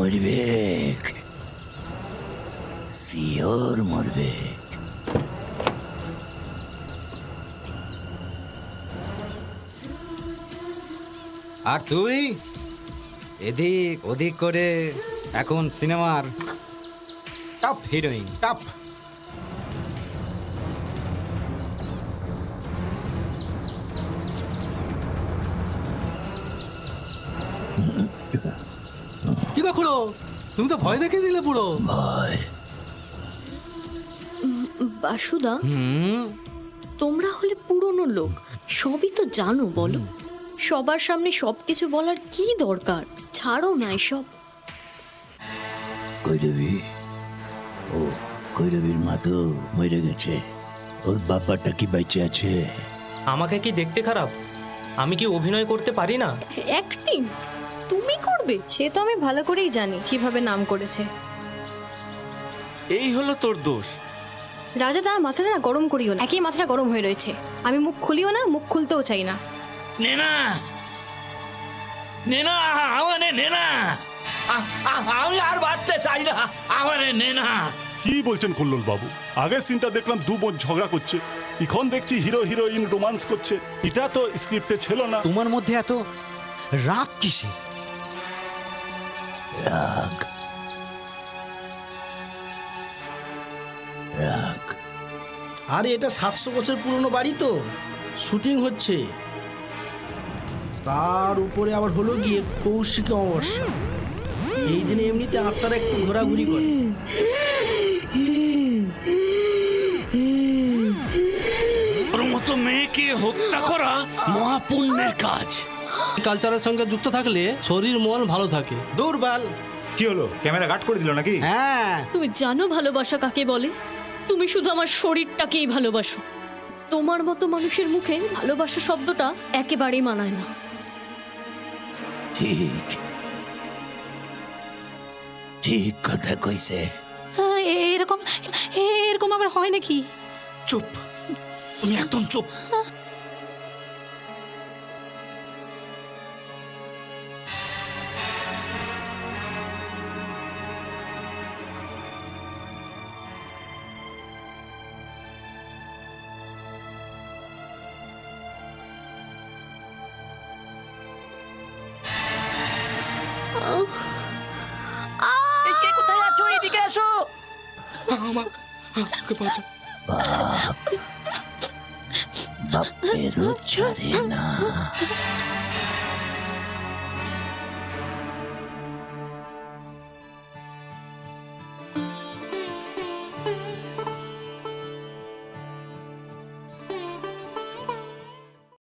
মরবে, শিওর মরবে। আর তুই এদিক ওদিক করে এখন সিনেমার টপ হিরোইন, টপ। কি কখনো তুমি তো ভয় দেখে দিলে পুরো। ভয়? বাসুদা, তোমরা হলে পুরনো লোক, সবই তো জানো, বলো। সবার সামনে সবকিছু বলার কি দরকার? ছাড়ো না এসব। কৈরবী, ও কৈরবীর মা তো মরে গেছে, ওর বাবাটা কি বেঁচে আছে? আমাকে কি দেখতে খারাপ? আমি কি অভিনয় করতে পারি না? অ্যাক্টিং তুমি করবে? সে তো আমি ভালো করেই জানি কিভাবে নাম করেছে। এই হলো তোর দোষ। রাজা, তার মাথাটা না গরম করিও না, একই মাথাটা গরম হয়ে রয়েছে। আমি মুখ খুলিও না, মুখ খুলতেও চাই না। নেনা, নেনা, আমারে নেনা, আমি আর বাঁচতে চাই না, আমারে নেনা। কি বলছেন কল্লোল বাবু? আগের সিনটা দেখলাম দু বোন ঝগড়া করছে, এখন দেখছি হিরো হিরোইন রোমান্স করছে। এটা তো স্ক্রিপ্টে ছিল না। তোমার মধ্যে এত রাগ কিসের? রাগ? রাগ? আরে এটা 700 বছর পুরনো বাড়ি, তো শুটিং হচ্ছে, তার উপরে আবার হলো গিয়ে কৌশিক অমাবস্যা। এই দিনে এমনিতে আত্মারা একটু ঘোরাঘুরি করে। ওর মতো মেয়েকে হত্যা করা মহাপুণ্যের কাজ। কালচারের সঙ্গে যুক্ত থাকলে শরীর মন ভালো থাকে। দুর্বল। কি হলো, ক্যামেরা কাট করে দিল নাকি? হ্যাঁ, তুমি জানো ভালোবাসা কাকে বলে? তুমি শুধু আমার শরীরটাকেই ভালোবাসো। তোমার মতো মানুষের মুখে ভালোবাসা শব্দটা একেবারেই মানায় না। ঠিক ঠিক কথা কইছে। এরকম এরকম আবার হয় নাকি? চুপ, তুমি একদম চুপ। কোথায় আছো? এদিকে এসো। আমাকে বাঁচাও। বাপ বাপেরও ছাড়ে না।